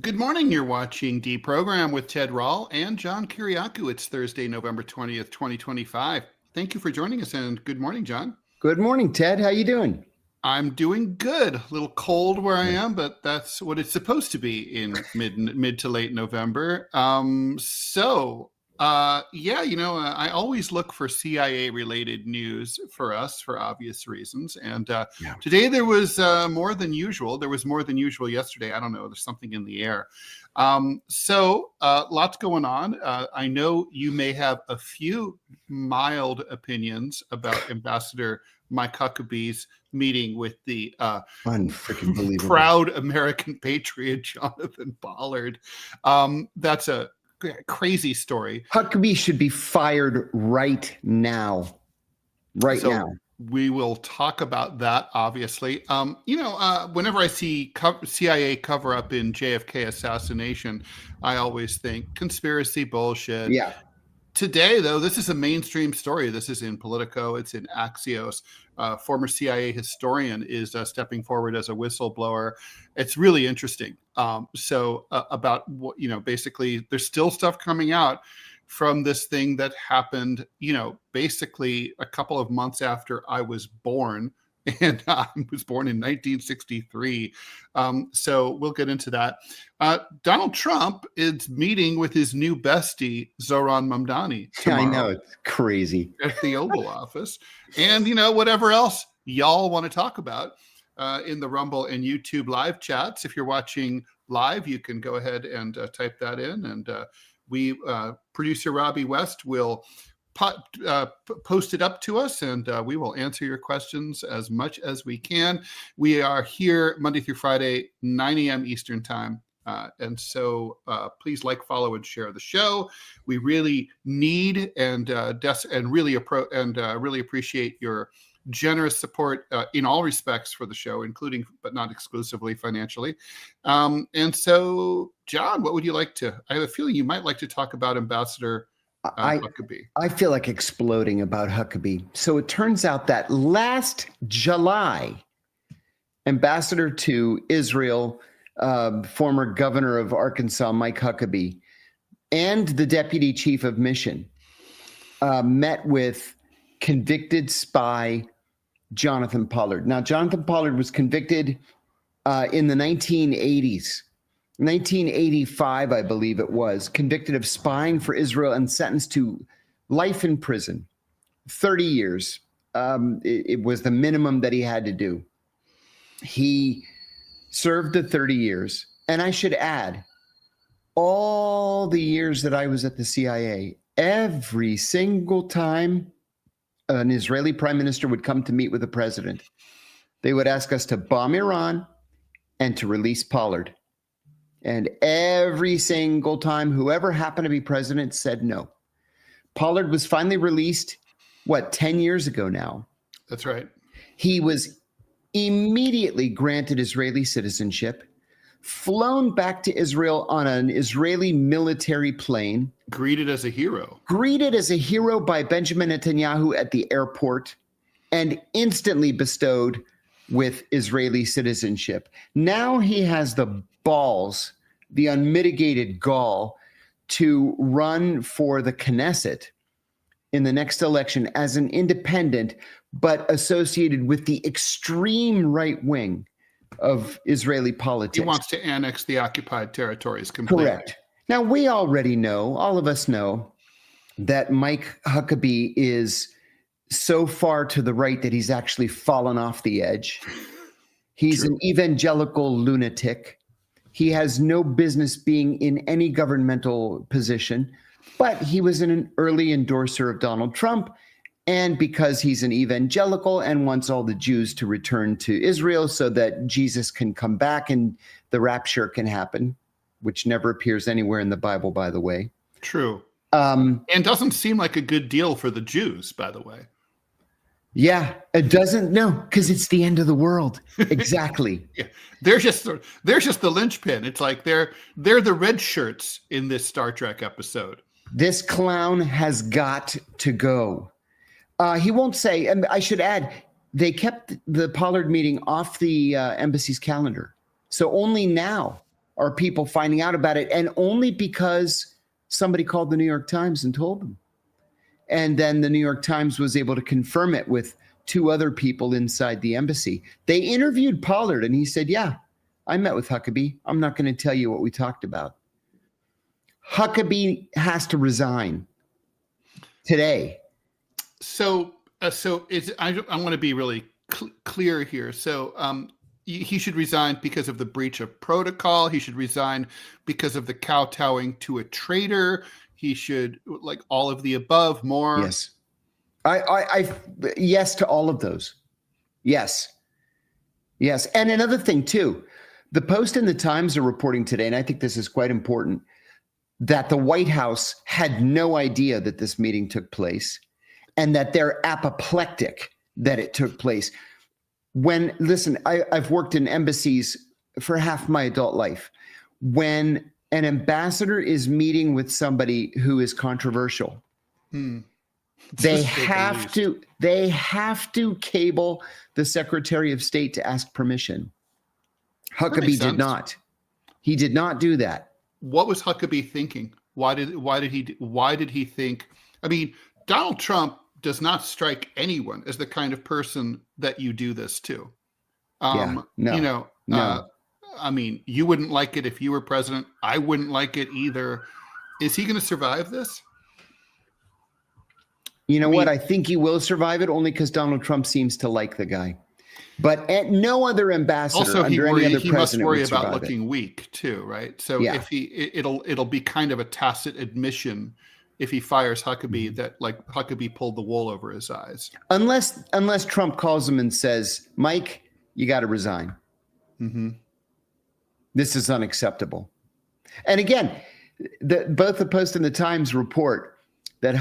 Good morning. You're watching DeProgram with Ted Rall and John Kiriakou. It's Thursday, November 20th, 2025. Thank you for joining us, and good morning, John. Good morning, Ted. How you doing? I'm doing good. A little cold where I am, but that's what it's supposed to be in mid to late November. I always look for CIA-related news for us for obvious reasons. And today there was more than usual. There was more than usual yesterday. I don't know. There's something in the air. Lots going on. I know you may have a few mild opinions about Ambassador Mike Huckabee's meeting with the proud American patriot Jonathan Pollard. That's a crazy story. Huckabee should be fired right now. Now. We will talk about that, obviously. Whenever I see CIA cover up in JFK assassination, I always think conspiracy bullshit. Yeah. Today, though, this is a mainstream story. This is in Politico. It's in Axios. Former CIA historian is stepping forward as a whistleblower. It's really interesting. About what, basically there's still stuff coming out from this thing that happened, basically a couple of months after I was born. And I was born in 1963. So we'll get into that. Donald Trump is meeting with his new bestie, Zohran Mamdani, tomorrow. I know, it's crazy. At the Oval Office. And, whatever else y'all want to talk about in the Rumble and YouTube live chats. If you're watching live, you can go ahead and type that in. And producer Robbie West will post it up to us, and we will answer your questions as much as we can. We are here Monday through Friday, 9 a.m. Eastern time. And so please follow, and share the show. We really need and really appreciate your generous support in all respects for the show, including but not exclusively financially. And so, John, what would you like to? I have a feeling you might like to talk about Ambassador Huckabee. I feel like exploding about Huckabee. So it turns out that last July, Ambassador to Israel, former governor of Arkansas, Mike Huckabee, and the deputy chief of mission met with convicted spy Jonathan Pollard. Now, Jonathan Pollard was convicted in the 1980s. 1985, I believe it was, convicted of spying for Israel and sentenced to life in prison, 30 years. It was the minimum that he had to do. He served the 30 years. And I should add, all the years that I was at the CIA, every single time an Israeli prime minister would come to meet with the president, they would ask us to bomb Iran and to release Pollard. And every single time, whoever happened to be president said no. Pollard was finally released, 10 years ago now? That's right. He was immediately granted Israeli citizenship, flown back to Israel on an Israeli military plane. Greeted as a hero. Greeted as a hero by Benjamin Netanyahu at the airport, and instantly bestowed with Israeli citizenship. Now he has the balls, the unmitigated gall, to run for the Knesset in the next election as an independent, but associated with the extreme right wing of Israeli politics. He wants to annex the occupied territories completely. Correct. Now, we already know, all of us know, that Mike Huckabee is so far to the right that he's actually fallen off the edge. He's an evangelical lunatic. He has no business being in any governmental position, but he was an early endorser of Donald Trump. And because he's an evangelical and wants all the Jews to return to Israel so that Jesus can come back and the rapture can happen, which never appears anywhere in the Bible, by the way. True. And doesn't seem like a good deal for the Jews, by the way. Yeah, it doesn't. No, because it's the end of the world. Exactly. Yeah. They're just the linchpin. It's like they're the red shirts in this Star Trek episode. This clown has got to go. He won't say, and I should add, they kept the Pollard meeting off the embassy's calendar. So only now are people finding out about it, and only because somebody called the New York Times and told them. And then the New York Times was able to confirm it with 2 other people inside the embassy. They interviewed Pollard, and he said, yeah, I met with Huckabee. I'm not going to tell you what we talked about. Huckabee has to resign today. So I want to be really clear here. So he should resign because of the breach of protocol. He should resign because of the kowtowing to a traitor. He should, like, all of the above, more. Yes. I yes to all of those. Yes. Yes. And another thing too, the Post and the Times are reporting today, and I think this is quite important, that the White House had no idea that this meeting took place and that they're apoplectic that it took place. Listen, I've worked in embassies for half my adult life. When an ambassador is meeting with somebody who is controversial, they have to cable the Secretary of State to ask permission. Huckabee did not. He did not do that. What was Huckabee thinking? Why did he think? I mean, Donald Trump does not strike anyone as the kind of person that you do this to. No. I mean, you wouldn't like it if you were president. I wouldn't like it either. Is he going to survive this? You know what? I think he will survive it only because Donald Trump seems to like the guy. But no other ambassador also, under any other president he must worry would survive about looking it. weak too, right? So if it'll be kind of a tacit admission if he fires Huckabee that, like, Huckabee pulled the wool over his eyes. Unless Trump calls him and says, Mike, you got to resign. Mm-hmm. This is unacceptable. And again, both the Post and the Times report that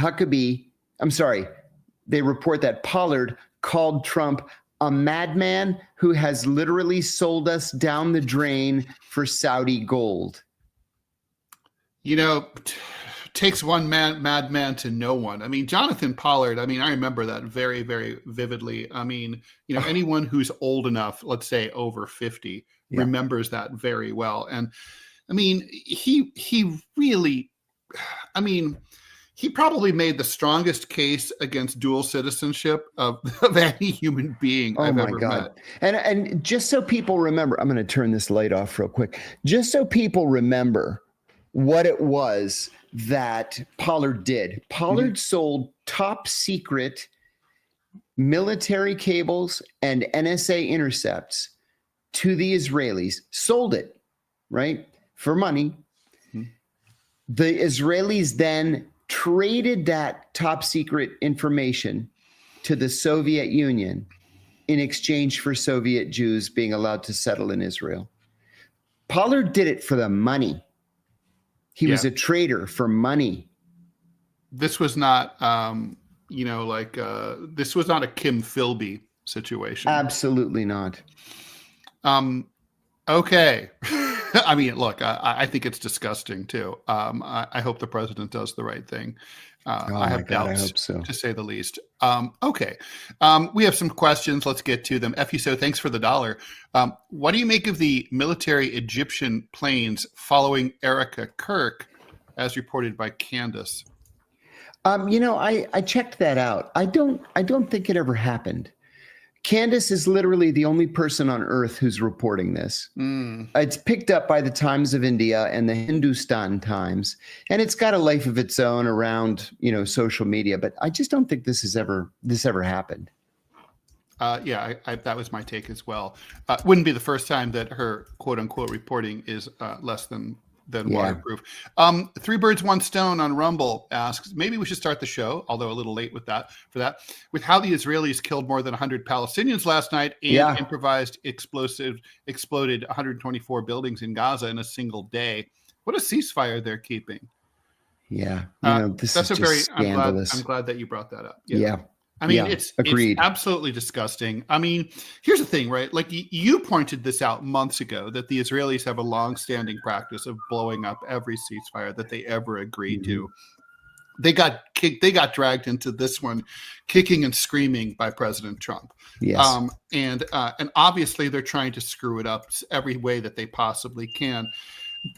they report that Pollard called Trump a madman who has literally sold us down the drain for Saudi gold. You know, takes one madman to know one. I mean, Jonathan Pollard, I mean, I remember that very, very vividly. I mean, you know, anyone who's old enough, let's say over 50, remembers that very well. And I mean, he really, I mean, he probably made the strongest case against dual citizenship of any human being I've ever met. And just so people remember, I'm going to turn this light off real quick. Just so people remember what it was that Pollard did. Pollard sold top secret military cables and NSA intercepts to the Israelis, sold it, right, for money. The Israelis then traded that top secret information to the Soviet Union in exchange for Soviet Jews being allowed to settle in Israel. Pollard did it for the money. He was a trader for money. This was not, this was not a Kim Philby situation. Absolutely not. Okay. I mean, look, I think it's disgusting too. I hope the president does the right thing. I have doubts, I hope so, to say the least. Okay. We have some questions. Let's get to them. FUSO, thanks for the $1. What do you make of the military Egyptian planes following Erica Kirk, as reported by Candace? I checked that out. I don't think it ever happened. Candace is literally the only person on earth who's reporting this. It's picked up by the Times of India and the Hindustan Times, and it's got a life of its own around, social media. But I just don't think this ever happened. That was my take as well. Wouldn't be the first time that her quote unquote reporting is less than waterproof. Three Birds, One Stone on Rumble asks, maybe we should start the show, although a little late with with how the Israelis killed more than 100 Palestinians last night and improvised exploded 124 buildings in Gaza in a single day. What a ceasefire they're keeping. Yeah. This that's is just scandalous. I'm glad that you brought that up. Yeah. I mean, it's absolutely disgusting. I mean, here's the thing, right? Like you pointed this out months ago, that the Israelis have a long-standing practice of blowing up every ceasefire that they ever agreed to. They got dragged into this one, kicking and screaming by President Trump. Yes. And obviously they're trying to screw it up every way that they possibly can.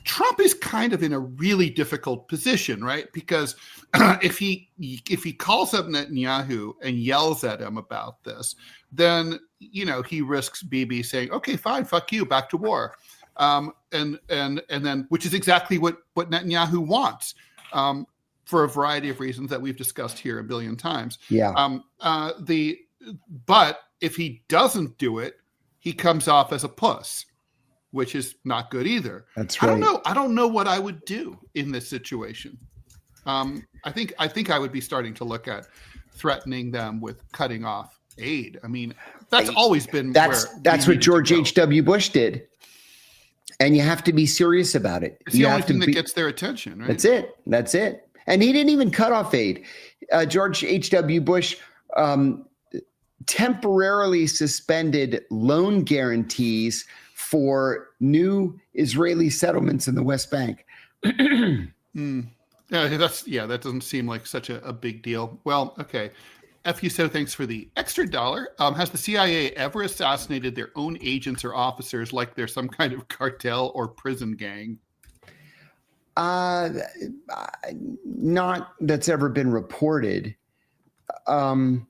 Trump is kind of in a really difficult position, right? Because if he calls up Netanyahu and yells at him about this, then he risks Bibi saying, "Okay, fine, fuck you, back to war," and then which is exactly what Netanyahu wants, for a variety of reasons that we've discussed here a billion times. Yeah. But if he doesn't do it, he comes off as a puss, which is not good either. That's right. I don't know what I would do in this situation. I think I would be starting to look at threatening them with cutting off aid. I mean, that's always been that's what George H.W. Bush did. And you have to be serious about it. It's the only thing that gets their attention, right? That's it. And he didn't even cut off aid. George H.W. Bush temporarily suspended loan guarantees for new Israeli settlements in the West Bank. Yeah, that doesn't seem like such a big deal. Well, okay. FUSO, thanks for the extra dollar. Has the CIA ever assassinated their own agents or officers like they're some kind of cartel or prison gang? Not that's ever been reported. I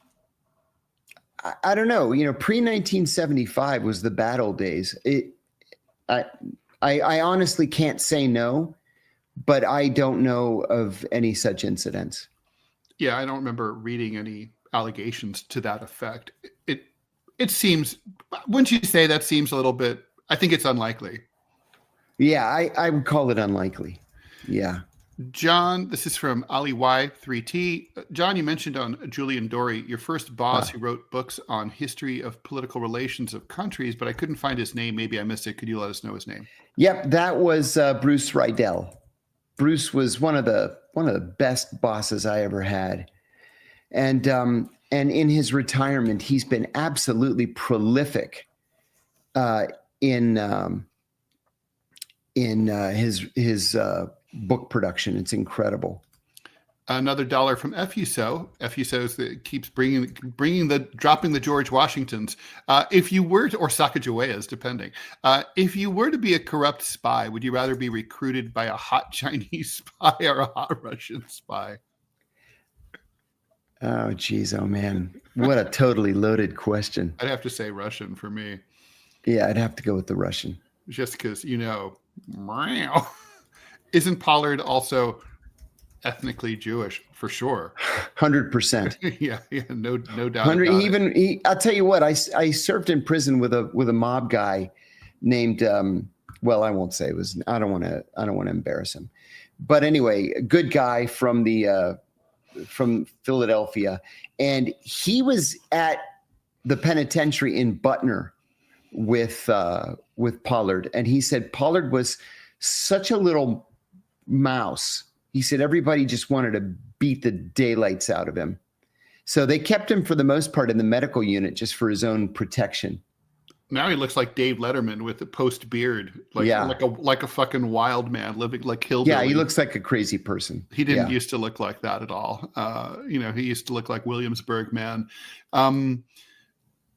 don't know. Pre-1975 was the bad old days. I honestly can't say no, but I don't know of any such incidents. Yeah, I don't remember reading any allegations to that effect. It seems, wouldn't you say that seems a little bit, I think it's unlikely. Yeah, I would call it unlikely. Yeah. John, this is from Ali Y3T. John, you mentioned on Julian Dorey, your first boss who wrote books on history of political relations of countries, but I couldn't find his name. Maybe I missed it. Could you let us know his name? Yep, that was Bruce Rydell. Bruce was one of the best bosses I ever had, and in his retirement, he's been absolutely prolific in his book production. It's incredible. Another dollar from FUSO. FUSO that keeps dropping the George Washingtons. If you were to, or Sacagaweas, depending. If you were to be a corrupt spy, would you rather be recruited by a hot Chinese spy or a hot Russian spy? Oh, geez. Oh, man. What a totally loaded question. I'd have to say Russian for me. Yeah, I'd have to go with the Russian. Just because, isn't Pollard also ethnically Jewish for sure? 100%. yeah, no doubt. I'll tell you what. I served in prison with a mob guy named. Well, I won't say it was. I don't want to embarrass him. But anyway, a good guy from Philadelphia, and he was at the penitentiary in Butner with Pollard, and he said Pollard was such a little mouse. He said everybody just wanted to beat the daylights out of him. So they kept him for the most part in the medical unit just for his own protection. Now he looks like Dave Letterman with a post beard, like a fucking wild man living like hillbilly. Yeah, he looks like a crazy person. He didn't used to look like that at all. He used to look like Williamsburg man.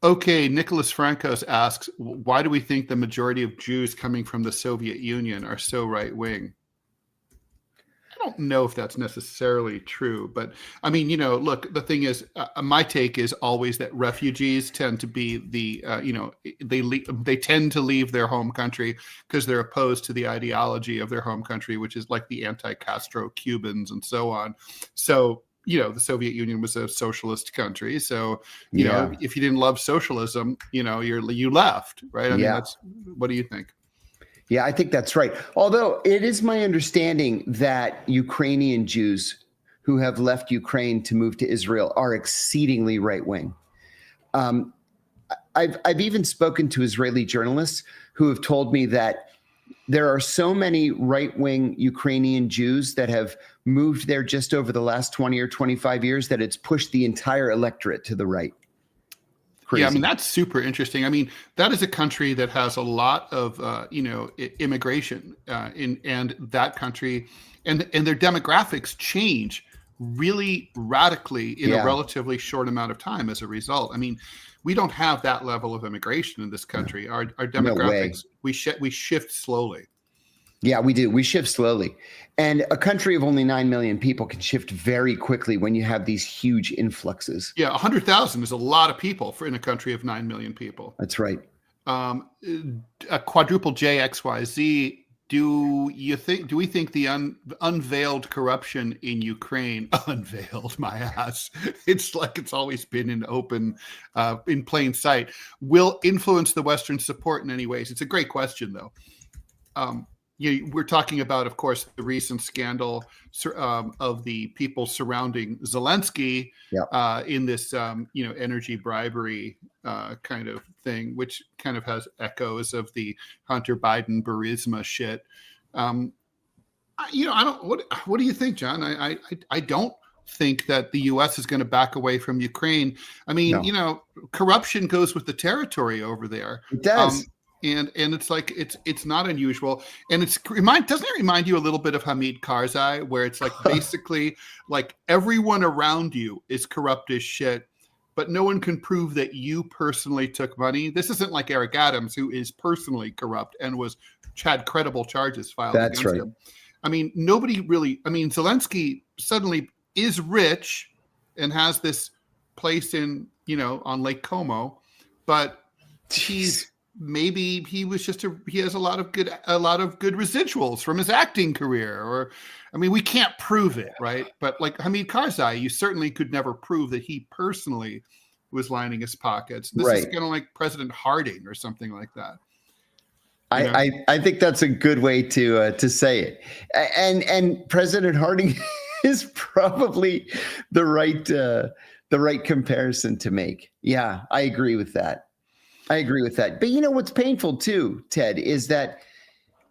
Okay, Nicholas Francos asks, why do we think the majority of Jews coming from the Soviet Union are so right-wing? I don't know if that's necessarily true, but I mean, look, the thing is, my take is always that refugees tend to be they tend to leave their home country because they're opposed to the ideology of their home country, which is like the anti-Castro Cubans and so on. So, the Soviet Union was a socialist country. So, if you didn't love socialism, you left, right? I mean, what do you think? Yeah, I think that's right. Although it is my understanding that Ukrainian Jews who have left Ukraine to move to Israel are exceedingly right-wing. I've even spoken to Israeli journalists who have told me that there are so many right-wing Ukrainian Jews that have moved there just over the last 20 or 25 years that it's pushed the entire electorate to the right. Crazy. Yeah, I mean, that's super interesting. I mean, that is a country that has a lot of, immigration and that country and their demographics change really radically in a relatively short amount of time as a result. I mean, we don't have that level of immigration in this country. Our demographics, we shift slowly. Yeah, we do. We shift slowly. And a country of only 9 million people can shift very quickly when you have these huge influxes. Yeah, 100,000 is a lot of people in a country of 9 million people. That's right. A quadruple JXYZ. Do we think the unveiled corruption in Ukraine, unveiled my ass, it's like it's always been in open, in plain sight, will influence the Western support in any ways? It's a great question, though. We're talking about, of course, the recent scandal of the people surrounding Zelensky in this, energy bribery kind of thing, which kind of has echoes of the Hunter Biden Burisma shit. I don't. What do you think, John? I don't think that the U.S. is going to back away from Ukraine. I mean, no. Corruption goes with the territory over there. It does. And it's like it's not unusual, and doesn't it remind you a little bit of Hamid Karzai, where it's like basically like everyone around you is corrupt as shit, but no one can prove that you personally took money. This isn't like Eric Adams, who is personally corrupt and had credible charges filed against him. I mean, nobody really. I mean, Zelensky suddenly is rich and has this place in on Lake Como, but maybe he has a lot of good residuals from his acting career, or I mean, we can't prove it, right? But like Hamid Karzai, you certainly could never prove that he personally was lining his pockets. This is kind of like President Harding or something like that. I think that's a good way to say it, and President Harding is probably the right comparison to make. Yeah, I agree with that. But what's painful too, Ted, is that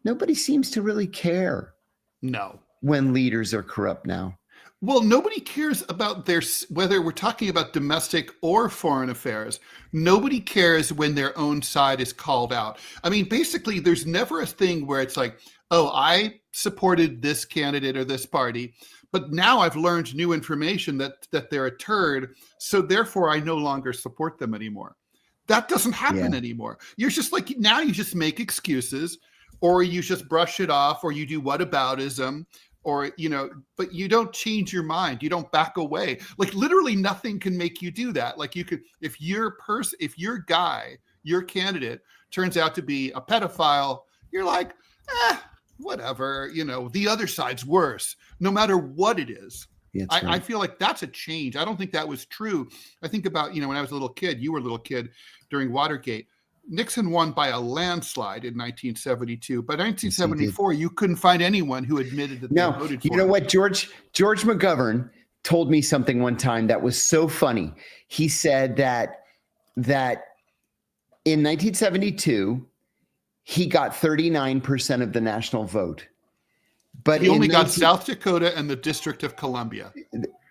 nobody seems to really care. No. When leaders are corrupt now. Well, nobody cares about whether we're talking about domestic or foreign affairs. Nobody cares when their own side is called out. I mean, basically, there's never a thing where it's like, oh, I supported this candidate or this party, but now I've learned new information that they're a turd, so therefore I no longer support them anymore. That doesn't happen anymore. You're just like, now you just make excuses, or you just brush it off, or you do whataboutism, or, but you don't change your mind. You don't back away. Like literally nothing can make you do that. Like you could, if your candidate turns out to be a pedophile, you're like, whatever, the other side's worse, no matter what it is. I feel like that's a change. I don't think that was true. I think about, when I was a little kid, you were a little kid during Watergate. Nixon won by a landslide in 1972. By 1974, you couldn't find anyone who admitted that they voted for him. You know what? George McGovern told me something one time that was so funny. He said that in 1972, he got 39% of the national vote. But he only got South Dakota and the District of Columbia.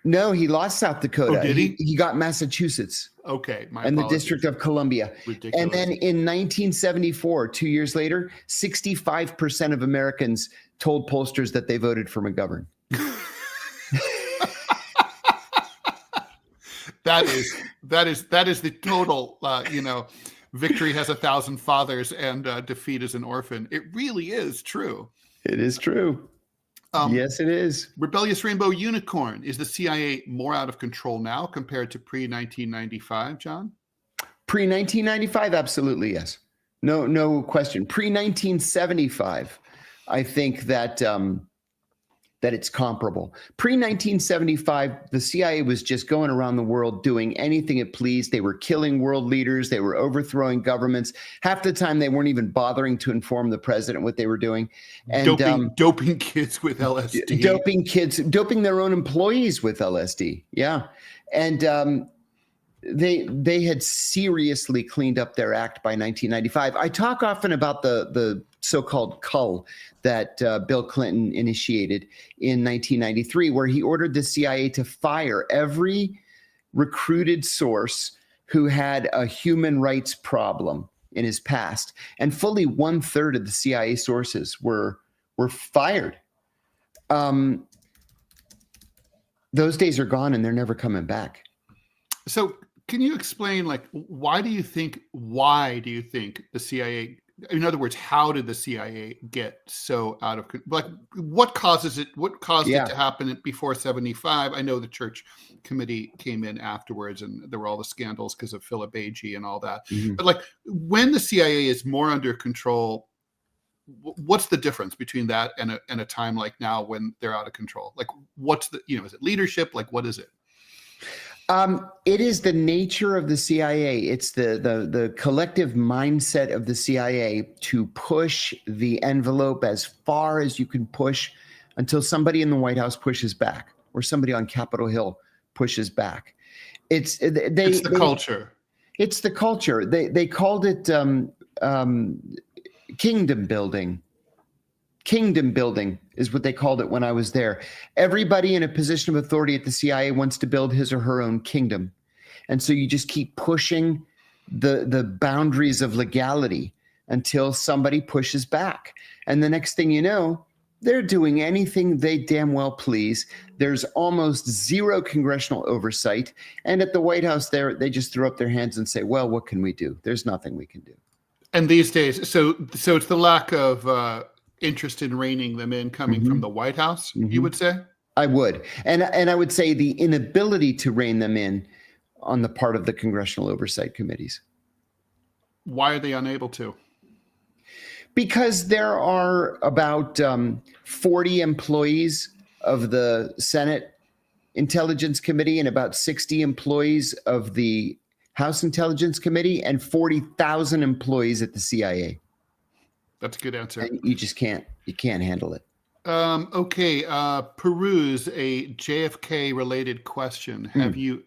No, he lost South Dakota. Oh, did he? He got Massachusetts. Okay, and the District of Columbia. Ridiculous. And then in 1974, 2 years later, 65% of Americans told pollsters that they voted for McGovern. That is the total. Victory has 1,000 fathers and defeat is an orphan. It really is true. It is true. Yes, it is. Rebellious Rainbow Unicorn. Is the CIA more out of control now compared to pre-1995, John? Pre-1995, absolutely, yes. No question. Pre-1975, I think that it's comparable. Pre-1975, the CIA was just going around the world doing anything it pleased. They were killing world leaders. They were overthrowing governments. Half the time, they weren't even bothering to inform the president what they were doing. And doping kids with LSD. Doping their own employees with LSD. Yeah. And they had seriously cleaned up their act by 1995. I talk often about the so-called cull that Bill Clinton initiated in 1993, where he ordered the CIA to fire every recruited source who had a human rights problem in his past. And fully 1/3 of the CIA sources were fired. Those days are gone and they're never coming back. So can you explain, like, why do you think the CIA in other words, how did the CIA get so out of, like, what causes it? What caused it to happen before 75? I know the Church Committee came in afterwards, and there were all the scandals because of Philip Agee and all that. Mm-hmm. But like, when the CIA is more under control, what's the difference between that and a time like now when they're out of control? Like, what's the, is it leadership? Like, what is it? It is the nature of the CIA. It's the collective mindset of the CIA to push the envelope as far as you can push until somebody in the White House pushes back, or somebody on Capitol Hill pushes back. It's the culture. It's the culture. They called it kingdom building. Kingdom building is what they called it when I was there. Everybody in a position of authority at the CIA wants to build his or her own kingdom. And so you just keep pushing the boundaries of legality until somebody pushes back. And the next thing you know, they're doing anything they damn well please. There's almost zero congressional oversight. And at the White House there, they just throw up their hands and say, well, what can we do? There's nothing we can do. And these days, so it's the lack of interest in reining them in coming from the White House, you would say? I would. And I would say the inability to rein them in on the part of the congressional oversight committees. Why are they unable to? Because there are about 40 employees of the Senate Intelligence Committee and about 60 employees of the House Intelligence Committee and 40,000 employees at the CIA. That's a good answer. And you just can't handle it. Okay. Peruse a JFK related question. Have you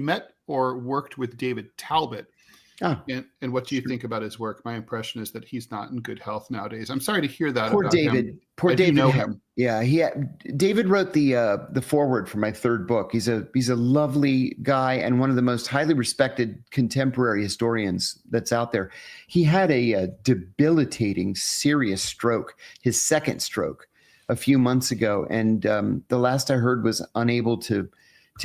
met or worked with David Talbot? And what do you think about his work? My impression is that he's not in good health nowadays. I'm sorry to hear that. Poor about David. Him. Poor David. Know him. Yeah, David wrote the foreword for my third book. He's a lovely guy and one of the most highly respected contemporary historians that's out there. He had a debilitating, serious stroke, his second stroke, a few months ago, and the last I heard was unable to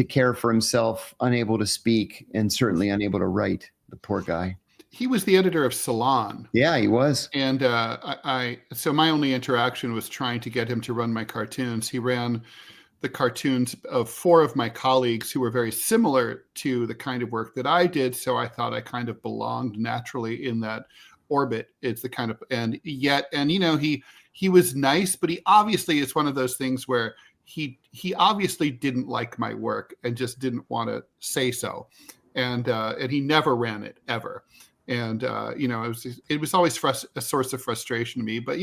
care for himself, unable to speak, and certainly unable to write. The poor guy. He was the editor of Salon. Yeah, he was. And so my only interaction was trying to get him to run my cartoons. He ran the cartoons of 4 of my colleagues who were very similar to the kind of work that I did. So I thought I kind of belonged naturally in that orbit. It's the kind of, and he was nice, but he obviously is one of those things where he obviously didn't like my work and just didn't want to say so. And he never ran it ever. And, it was always a source of frustration to me, but,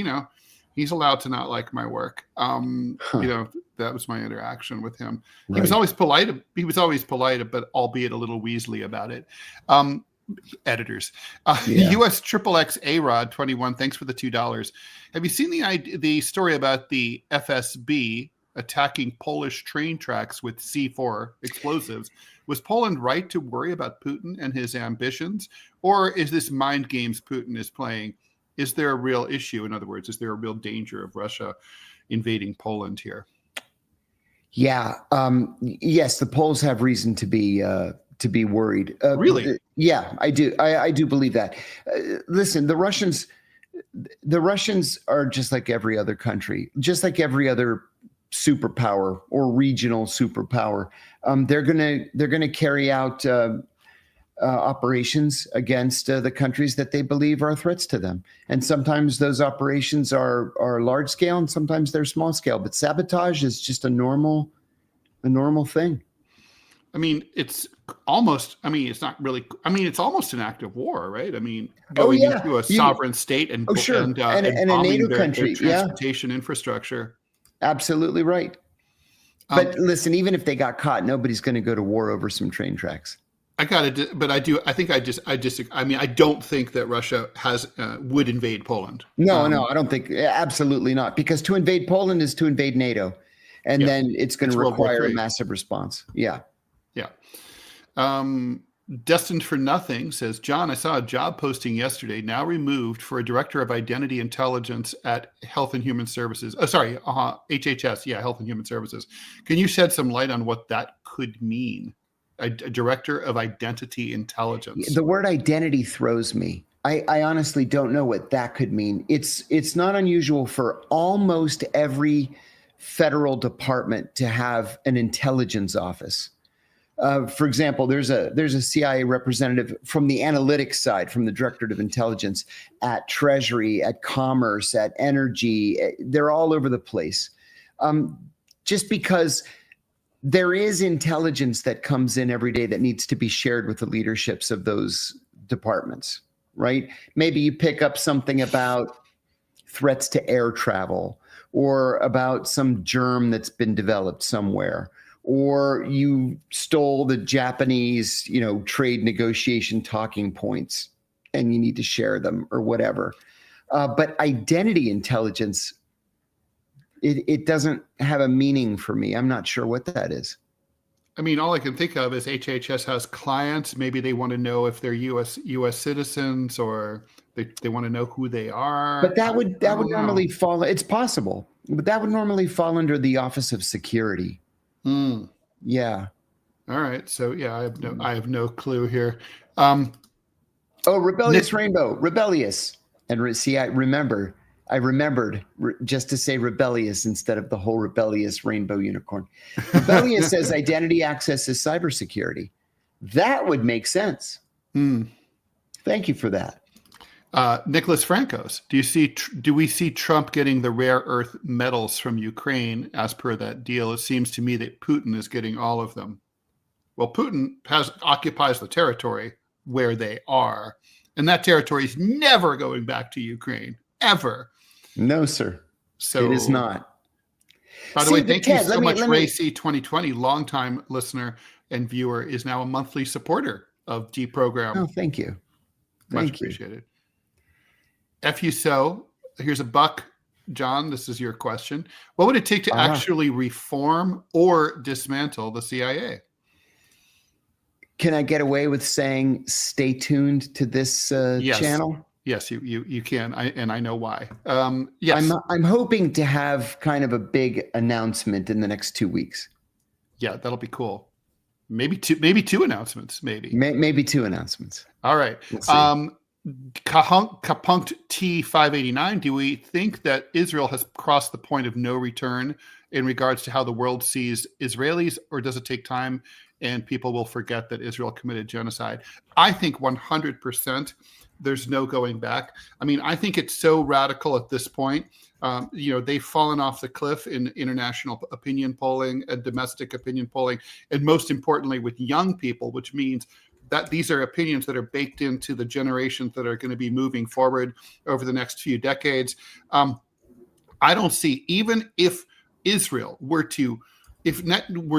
he's allowed to not like my work. That was my interaction with him. Right. He was always polite, but albeit a little weaselly about it. Editors, US XXX A-Rod 21. Thanks for the $2. Have you seen the story about the FSB attacking Polish train tracks with C4 explosives? Was Poland right to worry about Putin and his ambitions? Or is this mind games Putin is playing? Is there a real issue? In other words, is there a real danger of Russia invading Poland here? Yeah. Yes, the Poles have reason to be worried. Really? Yeah, I do. I do believe that. Listen, the Russians are just like every other country, just like every other superpower or regional superpower. They're gonna carry out operations against the countries that they believe are threats to them, and sometimes those operations are large scale, and sometimes they're small scale. But sabotage is just a normal thing. I mean, it's almost. I mean, it's not really. I mean, it's almost an act of war, right? I mean, going into a sovereign state and and a NATO country, their transportation infrastructure. Absolutely right. But listen, even if they got caught, nobody's going to go to war over some train tracks. I don't think that Russia would invade Poland. No, I don't think. Absolutely not. Because to invade Poland is to invade NATO. And then it's going to require a massive response. Yeah. Yeah. Destined for Nothing says, John, I saw a job posting yesterday, now removed, for a director of identity intelligence at Health and Human Services. HHS. Yeah, Health and Human Services. Can you shed some light on what that could mean? A director of identity intelligence. The word identity throws me. I honestly don't know what that could mean. It's not unusual for almost every federal department to have an intelligence office. For example, there's a CIA representative from the analytics side, from the Directorate of Intelligence, at Treasury, at Commerce, at Energy. They're all over the place. Just because there is intelligence that comes in every day that needs to be shared with the leaderships of those departments, right? Maybe you pick up something about threats to air travel, or about some germ that's been developed somewhere, or you stole the Japanese, trade negotiation talking points and you need to share them or whatever. But identity intelligence, it doesn't have a meaning for me. I'm not sure what that is. I mean, all I can think of is HHS has clients. Maybe they want to know if they're U.S. citizens, or they want to know who they are. But that would normally fall. It's possible, but that would normally fall under the Office of Security. Yeah. All right. So yeah, I have no clue here. Rebellious Rainbow, rebellious, and see, I remembered just to say rebellious instead of the whole rebellious rainbow unicorn. Rebellious says identity access is cybersecurity. That would make sense. Thank you for that. Nicholas Francos, do we see Trump getting the rare earth metals from Ukraine as per that deal? It seems to me that Putin is getting all of them. Well, Putin occupies the territory where they are, and that territory is never going back to Ukraine, ever. No, sir. So it is not. By the way, thank you so much, Ray C 2020, longtime listener and viewer, is now a monthly supporter of DeProgram. Oh, thank you. Much appreciated. FU so, here's a buck. John, this is your question. What would it take to actually reform or dismantle the CIA? Can I get away with saying stay tuned to this channel? Yes, you can, and I know why. Yes, I'm hoping to have kind of a big announcement in the next 2 weeks. Yeah, that'll be cool. Maybe two announcements. Maybe two announcements. All right. Kapunkt T589. Do we think that Israel has crossed the point of no return in regards to how the world sees Israelis, or does it take time and people will forget that Israel committed genocide? I think 100%. There's no going back. I mean, I think it's so radical at this point. They've fallen off the cliff in international opinion polling and domestic opinion polling, and most importantly with young people, which means that these are opinions that are baked into the generations that are going to be moving forward over the next few decades. I don't see, even if Israel were to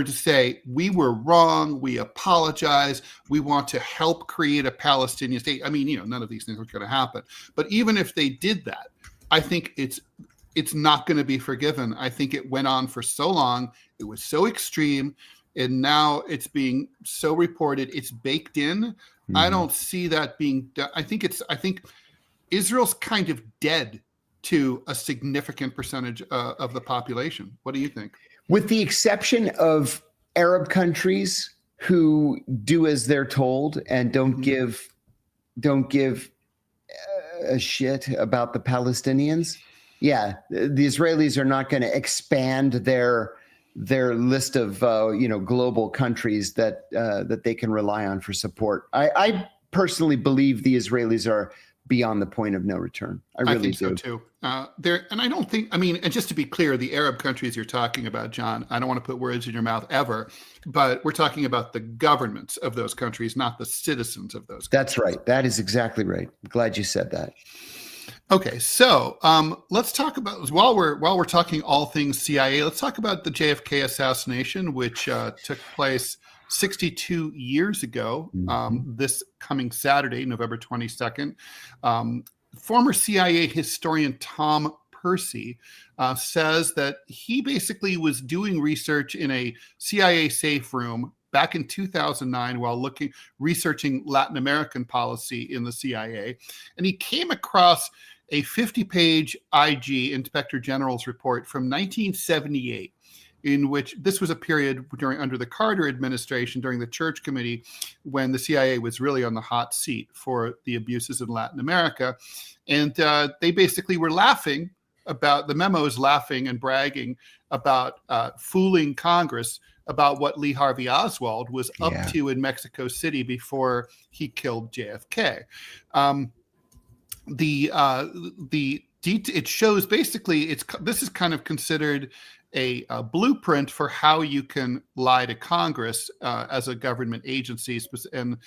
say, we were wrong, we apologize, we want to help create a Palestinian state. I mean, none of these things are going to happen. But even if they did that, I think it's not going to be forgiven. I think it went on for so long. It was so extreme. And now it's being so reported. It's baked in. Mm-hmm. I don't see that being done. I think Israel's kind of dead to a significant percentage of the population. What do you think? With the exception of Arab countries who do as they're told and don't give a shit about the Palestinians. Yeah, the Israelis are not going to expand their list of global countries that they can rely on for support. I personally believe the Israelis are beyond the point of no return. I really think so too. And I don't think, and just to be clear, the Arab countries you're talking about, John, I don't want to put words in your mouth ever, but we're talking about the governments of those countries, not the citizens of those countries. That's right. That is exactly right. I'm glad you said that. Okay, so let's talk about, while we're talking all things CIA, let's talk about the JFK assassination, which took place 62 years ago, this coming Saturday, November 22nd. Former CIA historian Tom Pearcy says that he basically was doing research in a CIA safe room back in 2009 while researching Latin American policy in the CIA. And he came across a 50-page IG Inspector General's report from 1978. in which this was a period under the Carter administration, during the Church Committee, when the CIA was really on the hot seat for the abuses in Latin America. And they basically were laughing about the memos, laughing and bragging about fooling Congress about what Lee Harvey Oswald was up to in Mexico City before he killed JFK. It shows basically this is kind of considered a blueprint for how you can lie to Congress as a government agency, and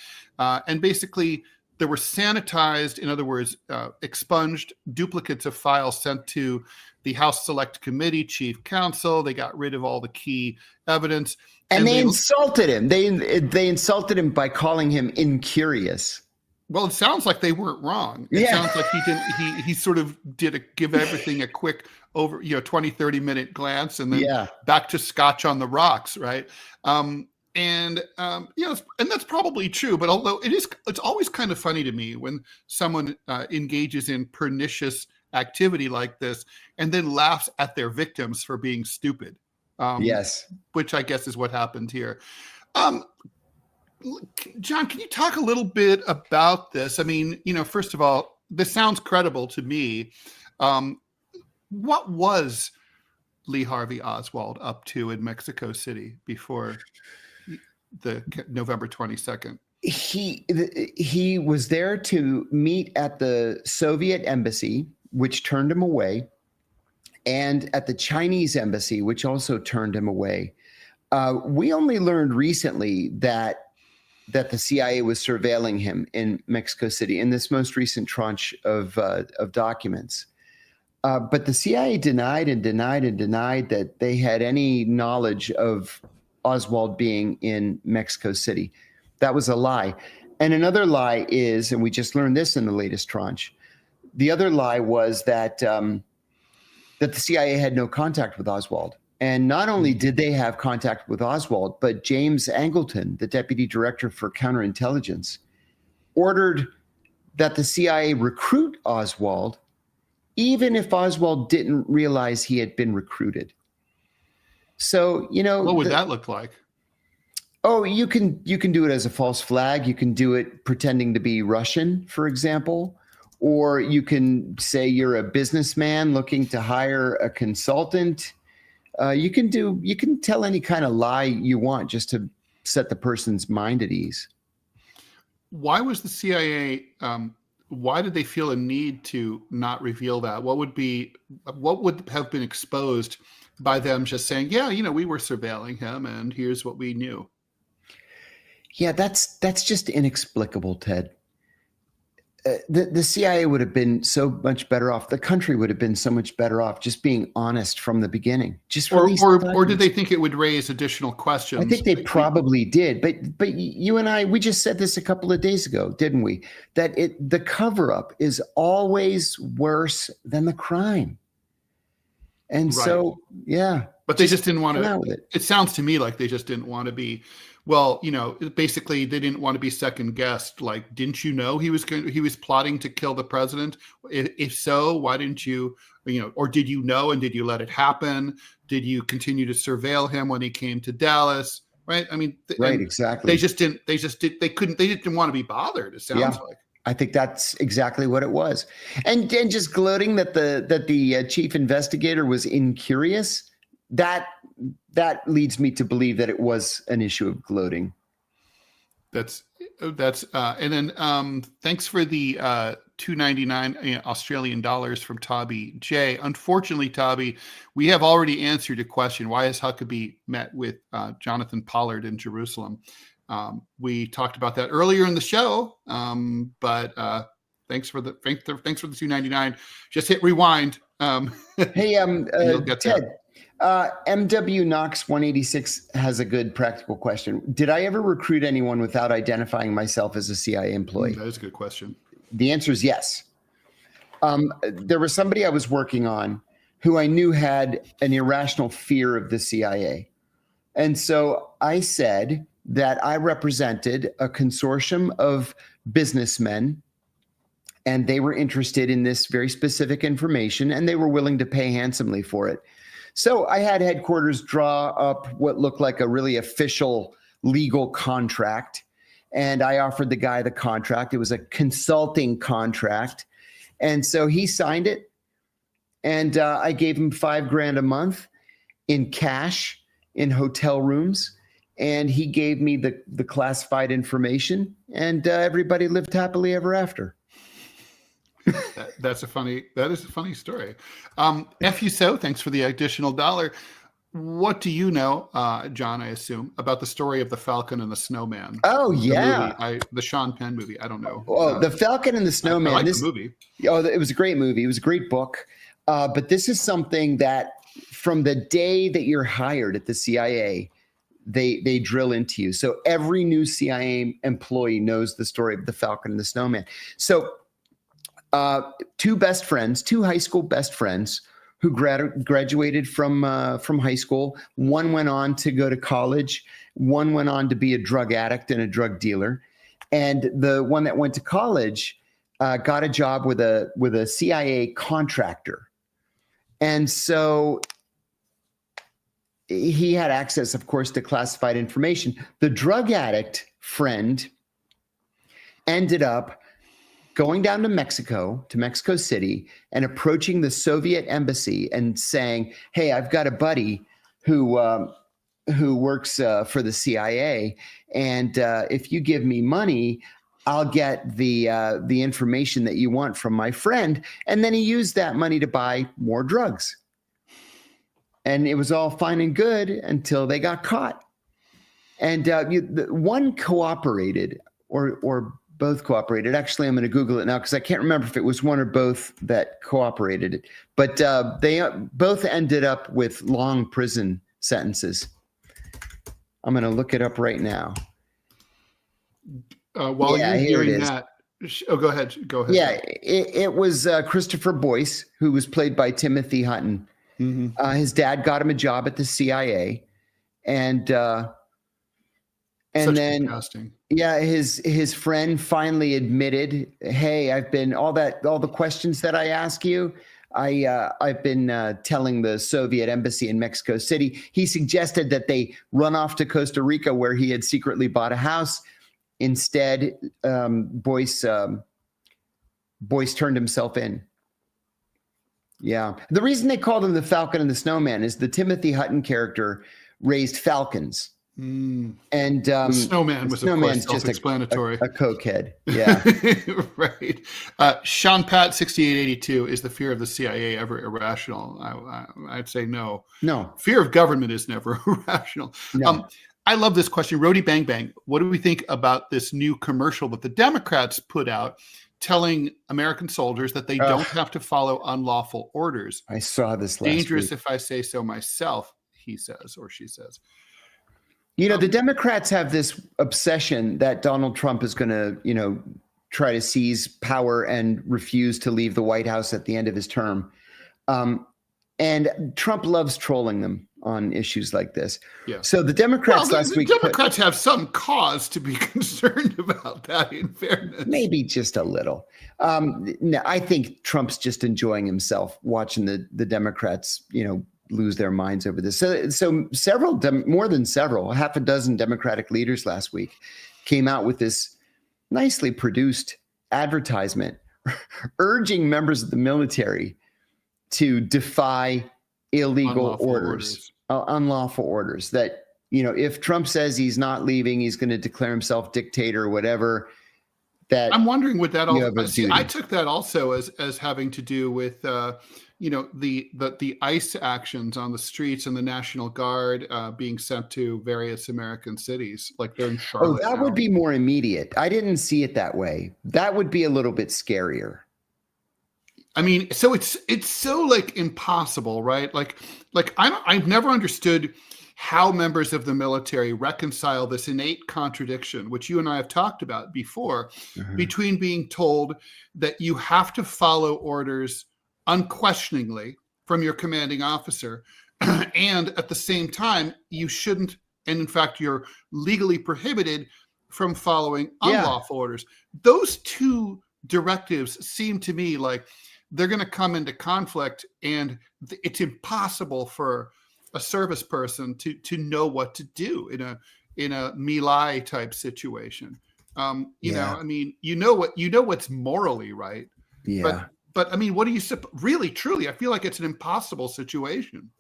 basically there were sanitized, in other words, expunged duplicates of files sent to the House Select Committee, Chief Counsel. They got rid of all the key evidence. And they insulted him. They insulted him by calling him incurious. Well, it sounds like they weren't wrong. It sounds like he sort of give everything a quick 20, 30 minute glance and then back to Scotch on the rocks, right? And that's probably true. But although it's always kind of funny to me when someone engages in pernicious activity like this and then laughs at their victims for being stupid. Which I guess is what happened here. John, can you talk a little bit about this? I mean, first of all, this sounds credible to me. What was Lee Harvey Oswald up to in Mexico City before the November 22nd? He was there to meet at the Soviet embassy, which turned him away, and at the Chinese embassy, which also turned him away. We only learned recently that the CIA was surveilling him in Mexico City in this most recent tranche of documents. But the CIA denied that they had any knowledge of Oswald being in Mexico City. That was a lie. And another lie is, and we just learned this in the latest tranche, the other lie was that that the CIA had no contact with Oswald. And not only did they have contact with Oswald, but James Angleton, the deputy director for counterintelligence, ordered that the CIA recruit Oswald, even if Oswald didn't realize he had been recruited. So, what would that look like? Oh, you can do it as a false flag. You can do it pretending to be Russian, for example, or you can say you're a businessman looking to hire a consultant. You can tell any kind of lie you want just to set the person's mind at ease. Why was the CIA? Why did they feel a need to not reveal that? What would have been exposed by them just saying, we were surveilling him and here's what we knew? Yeah, that's just inexplicable, Ted. The CIA would have been so much better off. The country would have been so much better off just being honest from the beginning. Or did they think it would raise additional questions? I think they probably did. But you and I, we just said this a couple of days ago, didn't we? That the cover-up is always worse than the crime. And so, But they just didn't want to. It sounds to me like they just didn't want to be. Well, basically they didn't want to be second guessed. Like, didn't you know he was plotting to kill the president? If so, why didn't you, or did you know and did you let it happen? Did you continue to surveil him when he came to Dallas? Right. I mean, exactly. They didn't want to be bothered. It sounds like. I think that's exactly what it was. And just gloating that the chief investigator was incurious, that leads me to believe that it was an issue of gloating. That's and then thanks for the $2.99 Australian dollars from Tabby J. Unfortunately, Tabby, we have already answered your question. Why has Huckabee met with Jonathan Pollard in Jerusalem? We talked about that earlier in the show, but thanks for the $2.99. Just hit rewind. Hey, Ted. MW Knox 186 has a good practical question. Did I ever recruit anyone without identifying myself as a CIA employee? That is a good question. The answer is yes. There was somebody I was working on who I knew had an irrational fear of the CIA. And so I said that I represented a consortium of businessmen, and they were interested in this very specific information, and they were willing to pay handsomely for it. So I had headquarters draw up what looked like a really official legal contract. And I offered the guy the contract. It was a consulting contract. And so he signed it. And I gave him $5,000 a month in cash in hotel rooms. And he gave me the classified information. And everybody lived happily ever after. That is a funny story. F you so, thanks for the additional dollar. What do you know, John, I assume, about the story of the Falcon and the Snowman? Oh, yeah. The Sean Penn movie. I don't know. Oh, the Falcon and the Snowman. I like the movie. Oh, it was a great movie. It was a great book. But this is something that from the day that you're hired at the CIA, they drill into you. So every new CIA employee knows the story of the Falcon and the Snowman. So two high school best friends who graduated from high school. One went on to go to college. One went on to be a drug addict and a drug dealer. And the one that went to college got a job with a CIA contractor. And so he had access, of course, to classified information. The drug addict friend ended up going down to Mexico City, and approaching the Soviet embassy and saying, "Hey, I've got a buddy who works for the CIA, and if you give me money, I'll get the information that you want from my friend." And then he used that money to buy more drugs. And it was all fine and good until they got caught. And one cooperated, or both cooperated. Actually, I'm going to Google it now because I can't remember if it was one or both that cooperated. But they both ended up with long prison sentences. I'm going to look it up right now. While you're hearing that, go ahead. Yeah, it was Christopher Boyce, who was played by Timothy Hutton. Mm-hmm. His dad got him a job at the CIA, and then casting. Yeah, his friend finally admitted, "Hey, I've been all the questions that I ask you, I've been telling the Soviet embassy in Mexico City." He suggested that they run off to Costa Rica, where he had secretly bought a house. Instead, Boyce turned himself in. Yeah, the reason they called him the Falcon and the Snowman is the Timothy Hutton character raised falcons. And the snowman was, of course, self-explanatory. A cokehead. Yeah. Right. Sean Pat 6882, is the fear of the CIA ever irrational? I'd say no. No. Fear of government is never irrational. No. I love this question. Rody Bang Bang, what do we think about this new commercial that the Democrats put out telling American soldiers that they don't have to follow unlawful orders? I saw this last Dangerous week. if I say so myself, he says, or she says. You know, the Democrats have this obsession that Donald Trump is going to, try to seize power and refuse to leave the White House at the end of his term. And Trump loves trolling them on issues like this. Yeah. So the Democrats last week. Democrats have some cause to be concerned about that, in fairness. More just a little. No, I think Trump's just enjoying himself watching the Democrats, lose their minds over this. So more than several, half a dozen Democratic leaders last week came out with this nicely produced advertisement urging members of the military to defy illegal orders, unlawful orders. That, if Trump says he's not leaving, he's going to declare himself dictator or whatever. That I'm wondering what that also. I took that also as having to do with the ICE actions on the streets and the National Guard being sent to various American cities, like they're in Charlotte. Oh, that would be more immediate. I didn't see it that way. That would be a little bit scarier. I mean, so it's so impossible, right? I've never understood how members of the military reconcile this innate contradiction, which you and I have talked about before, between being told that you have to follow orders unquestioningly from your commanding officer, and at the same time, you shouldn't, and in fact, you're legally prohibited from following unlawful orders. Those two directives seem to me like they're going to come into conflict, and it's impossible for a service person to know what to do in a My Lai type situation. You know, I mean, what's morally right. Yeah. But I mean, what do you really, truly? I feel like it's an impossible situation.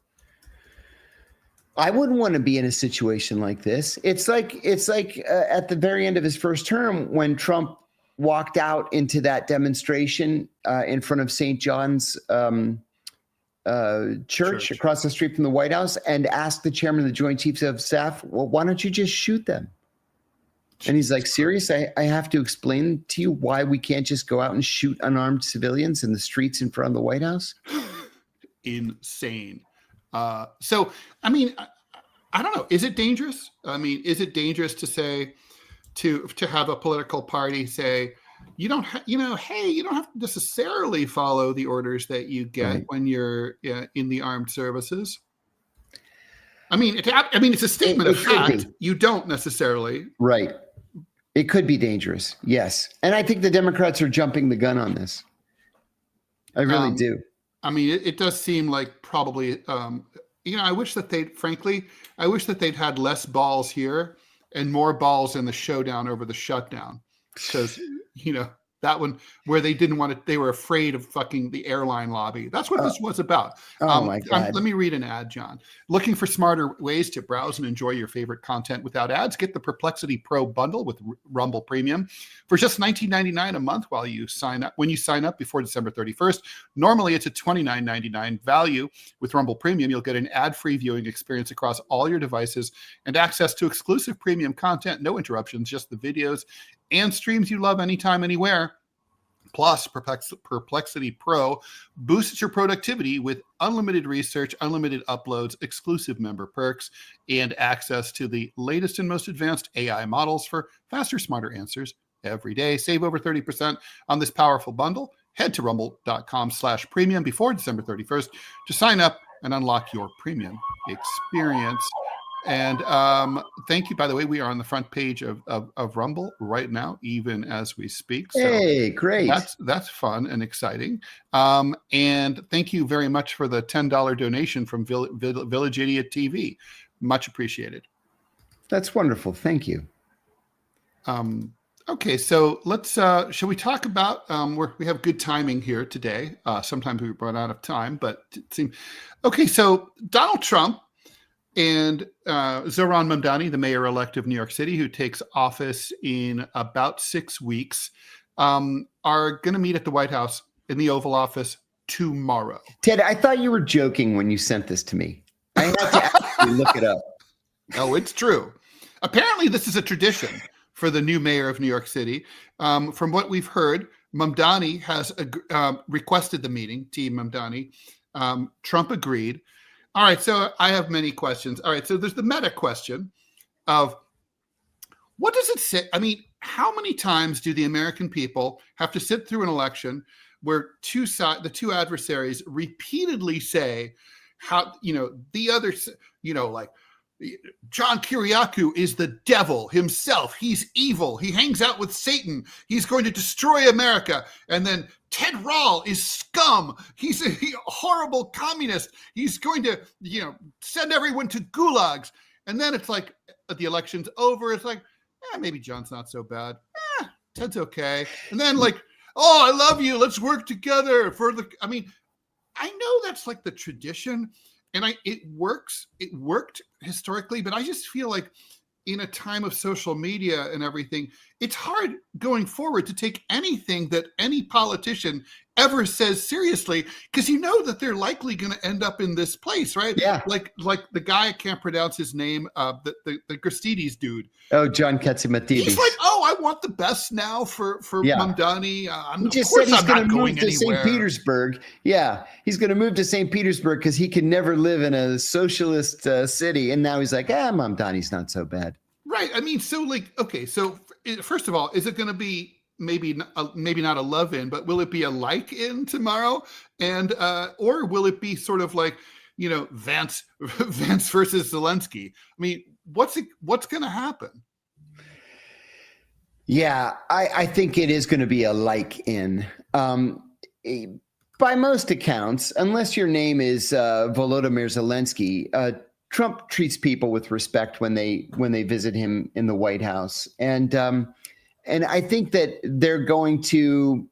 I wouldn't want to be in a situation like this. It's like at the very end of his first term when Trump walked out into that demonstration in front of St. John's church across the street from the White House and asked the chairman of the Joint Chiefs of Staff, well, why don't you just shoot them? And he's like, serious? I have to explain to you why we can't just go out and shoot unarmed civilians in the streets in front of the White House? Insane. So, I mean, I don't know. Is it dangerous? I mean, is it dangerous to say, to have a political party say, you don't have to necessarily follow the orders that you get when you're in the armed services? I mean, it's a statement of fact. You don't necessarily. Right. It could be dangerous. Yes. And I think the Democrats are jumping the gun on this. I really do. I mean, it does seem like probably, I wish that they'd had less balls here and more balls in the showdown over the shutdown. Because, that one where they were afraid of fucking the airline lobby. That's what this was about. My God. Let me read an ad, John. Looking for smarter ways to browse and enjoy your favorite content without ads? Get the Perplexity Pro bundle with Rumble Premium for just $19.99 a month when you sign up before December 31st. Normally it's a $29.99 value. With Rumble Premium, you'll get an ad-free viewing experience across all your devices and access to exclusive premium content, no interruptions, just the videos and streams you love anytime, anywhere. Plus, Perplexity Pro boosts your productivity with unlimited research, unlimited uploads, exclusive member perks, and access to the latest and most advanced AI models for faster, smarter answers every day. Save over 30% on this powerful bundle. Head to rumble.com/premium before December 31st to sign up and unlock your premium experience. And thank you, by the way, we are on the front page of Rumble right now, even as we speak. So hey, great. That's fun and exciting. And thank you very much for the $10 donation from Village Idiot TV. Much appreciated. That's wonderful. Thank you. Okay, so let's, shall we talk about, we have good timing here today. Sometimes we run out of time, but it seems, okay, so Donald Trump and Zohran Mamdani, the mayor-elect of New York City, who takes office in about 6 weeks, are going to meet at the White House in the Oval Office tomorrow. Ted, I thought you were joking when you sent this to me. I had to actually look it up. No, it's true. Apparently, this is a tradition for the new mayor of New York City. From what we've heard, Mamdani has requested the meeting, Team Mamdani. Trump agreed. All right, so I have many questions. All right, so there's the meta question of what does it say? I mean, how many times do the American people have to sit through an election where the two adversaries repeatedly say how, the other, like John Kiriakou is the devil himself. He's evil. He hangs out with Satan. He's going to destroy America. And then Ted Rall is scum. He's a horrible communist. He's going to, send everyone to gulags. And then it's like the election's over. It's like, maybe John's not so bad. Ted's okay. And then like, oh, I love you. Let's work together I know that's like the tradition. And it works. It worked historically, but I just feel like in a time of social media and everything, it's hard going forward to take anything that any politician ever says seriously, because that they're likely going to end up in this place, right? Yeah. Like the guy, I can't pronounce his name, the Gristides dude. Oh, John Kiriakou. He's like, I want the best now for Mamdani. He just said he's going to move to St. Petersburg. Yeah, he's going to move to St. Petersburg because he can never live in a socialist city. And now he's like, Mamdani's not so bad. Right. I mean, so like, okay, so first of all, is it going to be maybe not a love-in, but will it be a like-in tomorrow? And or will it be sort of like, Vance versus Zelensky? I mean, what's going to happen? Yeah, I think it is going to be a like-in. But by most accounts, unless your name is Volodymyr Zelensky, Trump treats people with respect when they visit him in the White House, and I think that they're going to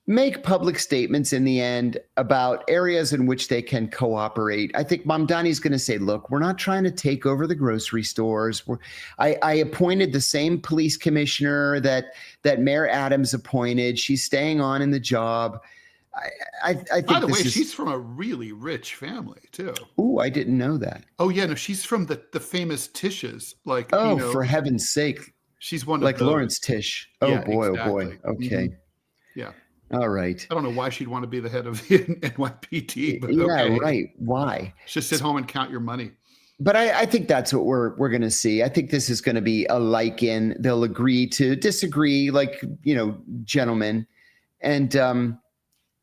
make public statements in the end about areas in which they can cooperate. I think Mamdani's going to say, look, we're not trying to take over the grocery stores. I appointed the same police commissioner that Mayor Adams appointed. She's staying on in the job. I think By the way, she's from a really rich family too. Ooh, I didn't know that. Oh yeah, no, she's from the famous Tisches. Like, for heaven's sake. She's one like of those. Lawrence Tish. Oh Yeah, boy, exactly. oh boy. Okay. Yeah. All right. I don't know why she'd want to be the head of the NYPD, but Yeah, okay. right. Why? Just sit home and count your money. But I think that's what we're going to see. I think this is going to be a like-in. They'll agree to disagree, like, gentlemen. And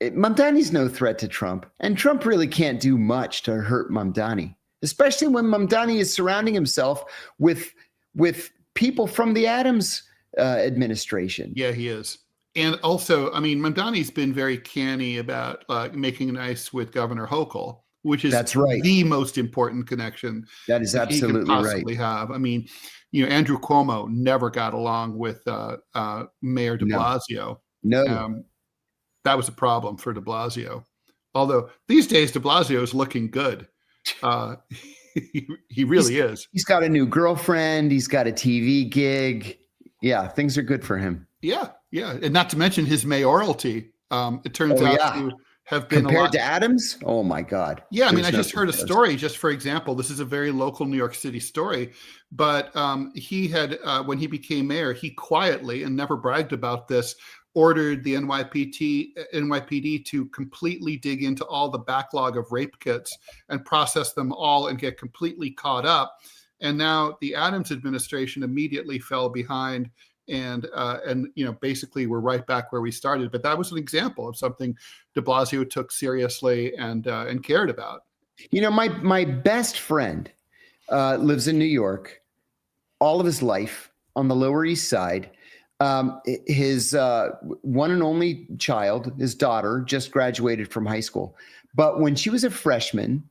Mamdani's no threat to Trump. And Trump really can't do much to hurt Mamdani, especially when Mamdani is surrounding himself with people from the Adams administration. Yeah, he is. And also, I mean, Mamdani's been very canny about making nice with Governor Hochul, which is That's right. the most important connection That is that he absolutely can possibly have. I mean, Andrew Cuomo never got along with Mayor de Blasio. No. That was a problem for de Blasio. Although these days de Blasio is looking good. He really is. He's got a new girlfriend. He's got a TV gig. Yeah, things are good for him. Yeah. And not to mention his mayoralty. It turns out to have been compared to Adams. Oh my God. Yeah, I mean, I just heard a story, just for example, this is a very local New York City story, but he had, when he became mayor, he quietly, and never bragged about this, ordered the NYPD to completely dig into all the backlog of rape kits and process them all and get completely caught up. And now the Adams administration immediately fell behind and basically we're right back where we started. But that was an example of something de Blasio took seriously and cared about. My best friend lives in New York all of his life on the Lower East Side. His one and only child, his daughter, just graduated from high school. But when she was a freshman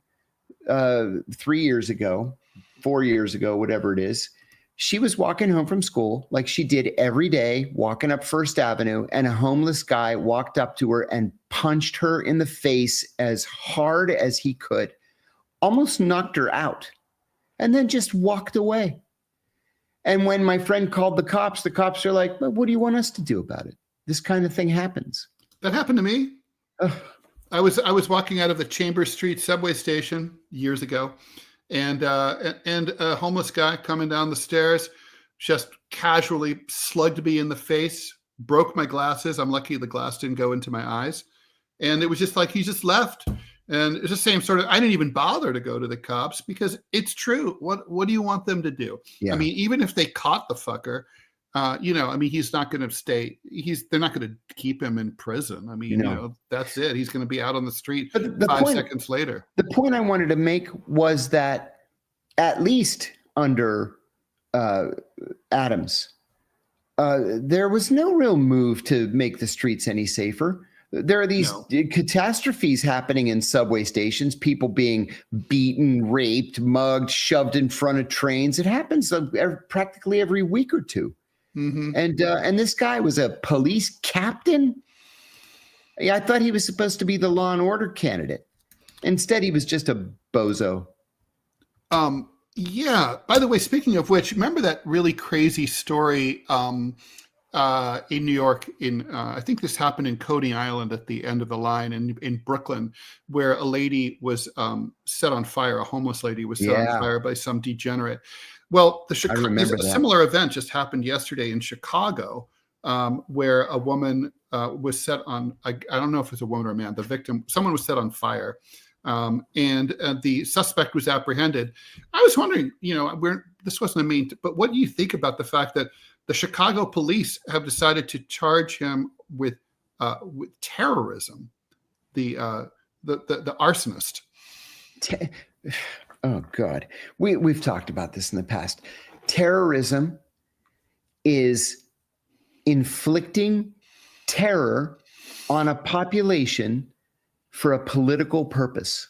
3 years ago, 4 years ago, whatever it is, she was walking home from school like she did every day, walking up First Avenue, and a homeless guy walked up to her and punched her in the face as hard as he could, almost knocked her out, and then just walked away. And when my friend called the cops are like, well, what do you want us to do about it? This kind of thing happens. That happened to me. I was walking out of the Chambers Street subway station years ago, and a homeless guy coming down the stairs just casually slugged me in the face, broke my glasses. I'm lucky the glass didn't go into my eyes. And it was just like he just left. And it's the same sort of, I didn't even bother to go to the cops because it's true. What do you want them to do? Yeah. I mean, even if they caught the fucker, he's not going to stay. They're not going to keep him in prison. I mean, that's it. He's going to be out on the street 5 seconds later. The point I wanted to make was that at least under Adams, there was no real move to make the streets any safer. There are these catastrophes happening in subway stations, people being beaten, raped, mugged, shoved in front of trains. It happens practically every week or two. Mm-hmm. And this guy was a police captain. Yeah, I thought he was supposed to be the law and order candidate. Instead, he was just a bozo. Yeah. By the way, speaking of which, remember that really crazy story in New York, I think this happened in Coney Island at the end of the line in Brooklyn, where a lady was set on fire. A homeless lady was set on fire by some degenerate. Well, a similar event just happened yesterday in Chicago, where a woman was set on, I don't know if it was a woman or a man, someone was set on fire. And the suspect was apprehended. I was wondering, this wasn't a mean, but what do you think about the fact that the Chicago police have decided to charge him with terrorism, the arsonist? Oh God, we've talked about this in the past. Terrorism is inflicting terror on a population for a political purpose.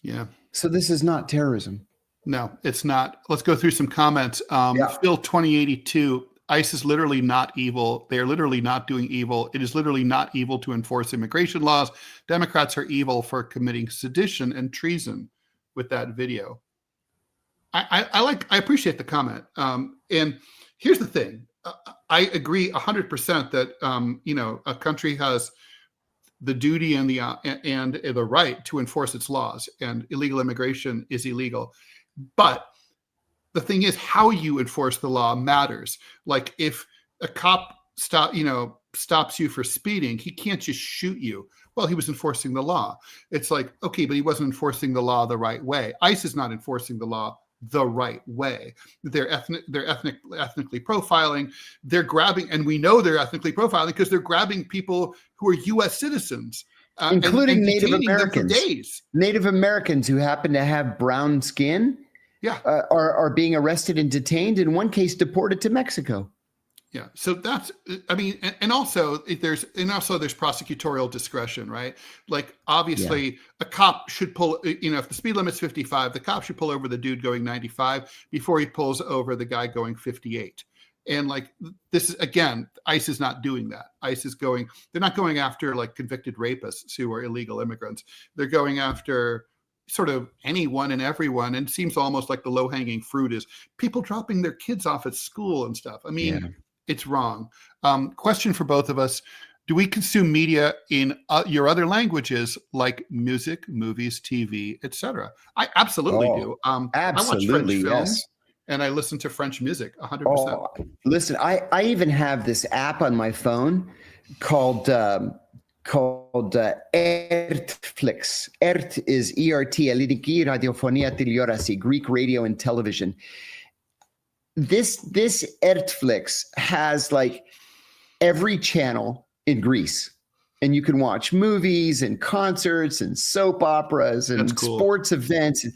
Yeah. So this is not terrorism. No, it's not. Let's go through some comments. Phil 2082, ICE is literally not evil. They are literally not doing evil. It is literally not evil to enforce immigration laws. Democrats are evil for committing sedition and treason with that video. I appreciate the comment. And here's the thing. I agree 100% that, a country has the duty and the right to enforce its laws, and illegal immigration is illegal. But the thing is, how you enforce the law matters. Like if a cop stops you for speeding, he can't just shoot you. Well, he was enforcing the law. It's like, okay, but he wasn't enforcing the law the right way. ICE is not enforcing the law the right way. They're ethnically profiling. They're grabbing, and we know they're ethnically profiling because they're grabbing people who are U.S. citizens, including and Native detaining them for Americans. days. Native Americans who happen to have brown skin, are being arrested and detained. In one case, deported to Mexico. Yeah. So that's, I mean, and also there's prosecutorial discretion, right? Like obviously a cop should pull, if the speed limit's 55, the cop should pull over the dude going 95 before he pulls over the guy going 58. And like, this is, again, ICE is not doing that. ICE is they're not going after like convicted rapists who are illegal immigrants. They're going after sort of anyone and everyone. And it seems almost like the low hanging fruit is people dropping their kids off at school and stuff. I mean, it's wrong. Question for both of us. Do we consume media in your other languages like music, movies, TV, etc.? I absolutely do. Absolutely, I watch French films, yes. And I listen to French music 100%. Oh, listen, I even have this app on my phone called Ertflix. Ert is E-R-T, Ελληνική ραδιοφωνία τηλεόραση, Greek radio and television. This Ertflix has like every channel in Greece, and you can watch movies and concerts and soap operas and sports events.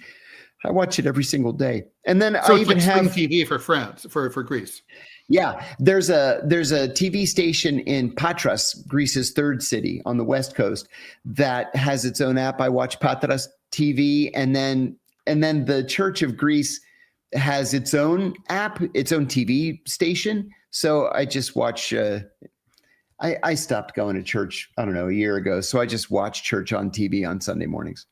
I watch it every single day. And then so I even have TV for France, for Greece. Yeah, there's a TV station in Patras, Greece's third city on the west coast, that has its own app. I watch Patras TV, and then the Church of Greece has its own app, its own TV station. So I just watch. I stopped going to church, I don't know, a year ago. So I just watch church on TV on Sunday mornings.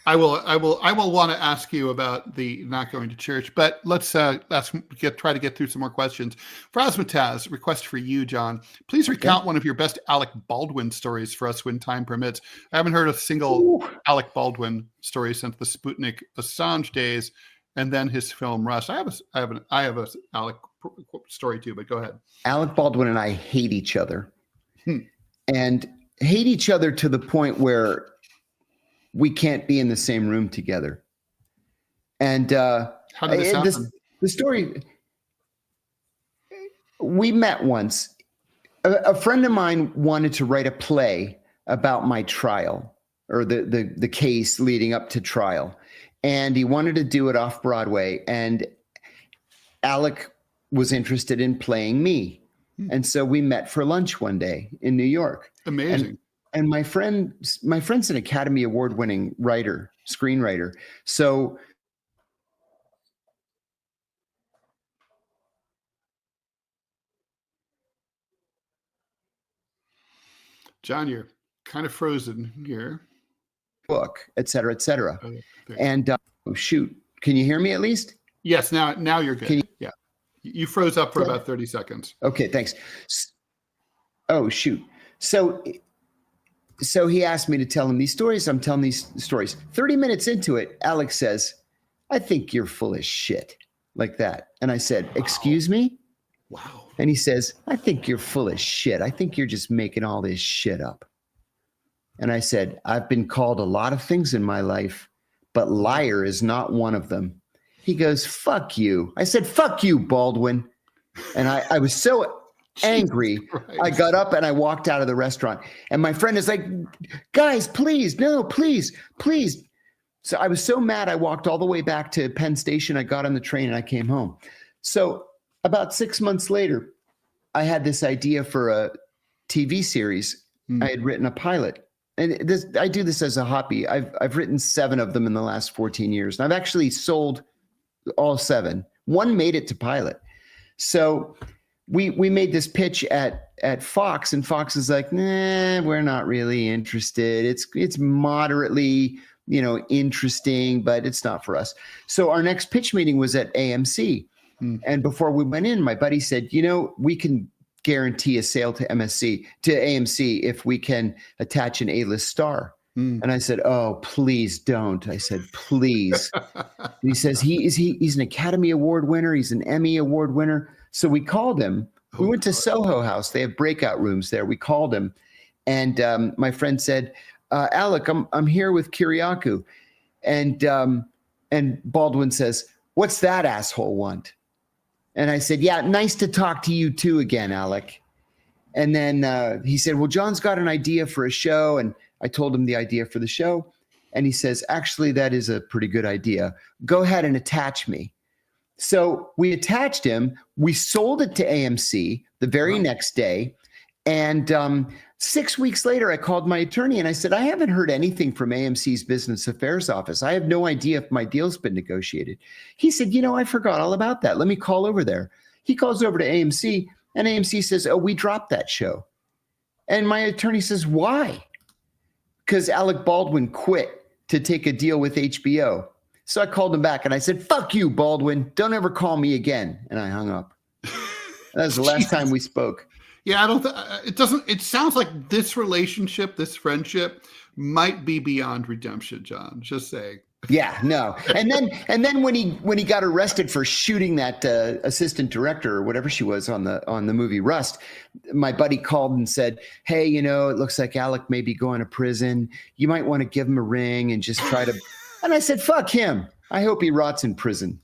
I will want to ask you about the not going to church, but let's try to get through some more questions. Frasmataz, request for you, John. Please recount one of your best Alec Baldwin stories for us when time permits. I haven't heard a single Alec Baldwin story since the Sputnik Assange days, and then his film Rust. I have a Alec story too, but go ahead. Alec Baldwin and I hate each other, and hate each other to the point where we can't be in the same room together. And how did this happen? The story, we met once. A friend of mine wanted to write a play about my trial, or the case leading up to trial. And he wanted to do it off Broadway. And Alec was interested in playing me. And so we met for lunch one day in New York. Amazing. And my friend's an Academy Award-winning screenwriter. So John, you're kind of frozen here. Book, et cetera, et cetera. Okay. And shoot, can you hear me at least? Yes, now you're good. Yeah. You froze up for about 30 seconds. Okay, thanks. Oh, shoot. So he asked me to tell him these stories. I'm telling these stories. 30 minutes into it, Alex says, "I think you're full of shit," like that. And I said, "Excuse me?" Wow. And he says, "I think you're full of shit. I think you're just making all this shit up." And I said, "I've been called a lot of things in my life, but liar is not one of them." He goes, "Fuck you." I said, "Fuck you, Baldwin." And I was so angry. I got up and I walked out of the restaurant. And my friend is like, "Guys, please, no, please, please." So I was so mad, I walked all the way back to Penn Station. I got on the train and I came home. So about 6 months later, I had this idea for a TV series. I had written a pilot. and I do this as a hobby. I've written 7 of them in the last 14 years, and I've actually sold all 7. One made it to pilot. So we made this pitch at Fox, and Fox is like, nah, we're not really interested. It's moderately, interesting, but it's not for us. So our next pitch meeting was at AMC. And before we went in, my buddy said, we can guarantee a sale to AMC if we can attach an A-list star. And I said, oh, please don't. I said, please. And he says, he's an Academy Award winner. He's an Emmy Award winner. So we called him. We went to Soho House. They have breakout rooms there. We called him. And my friend said, Alec, I'm here with Kiriakou. And Baldwin says, what's that asshole want? And I said, yeah, nice to talk to you too again, Alec. And then he said, well, John's got an idea for a show. And I told him the idea for the show. And he says, actually, that is a pretty good idea. Go ahead and attach me. So we attached him. We sold it to AMC the very next day. And 6 weeks later, I called my attorney and I said, I haven't heard anything from AMC's business affairs office. I have no idea if my deal's been negotiated. He said, I forgot all about that. Let me call over there. He calls over to AMC and AMC says, oh, we dropped that show. And my attorney says, why? Because Alec Baldwin quit to take a deal with HBO. So I called him back and I said, fuck you, Baldwin. Don't ever call me again. And I hung up. That was the last time we spoke. Yeah, it sounds like this relationship, this friendship might be beyond redemption, John. Just saying. Yeah, no. And then when he got arrested for shooting that assistant director or whatever she was on the movie Rust, my buddy called and said, hey, it looks like Alec may be going to prison. You might want to give him a ring and just try to. And I said, fuck him. I hope he rots in prison.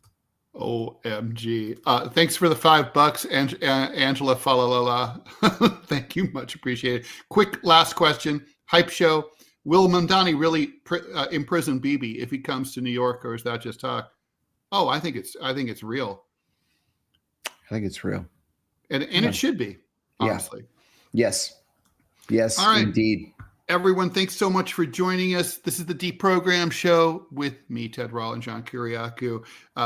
OMG. Thanks for the $5, Angela Falalala. Thank you. Much appreciated. Quick last question. Hype show. Will Mamdani really imprison Bibi if he comes to New York, or is that just talk? Oh, I think it's real. I think it's real. And it should be, honestly. Yeah. Yes, all right. Indeed. Everyone, thanks so much for joining us. This is the DeProgram Show with me, Ted Rall, and John Kiriakou.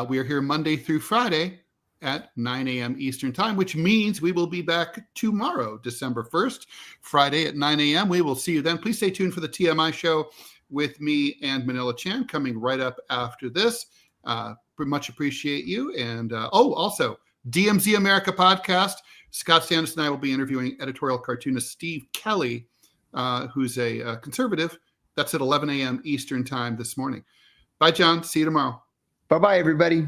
We are here Monday through Friday at 9 a.m. Eastern Time, which means we will be back tomorrow, December 1st, Friday at 9 a.m. We will see you then. Please stay tuned for the TMI Show with me and Manila Chan coming right up after this. Much appreciate you. And also, DMZ America podcast. Scott Sanders and I will be interviewing editorial cartoonist Steve Kelly, who's a conservative. That's at 11 a.m. Eastern Time this morning. Bye, John. See you tomorrow. Bye-bye, everybody.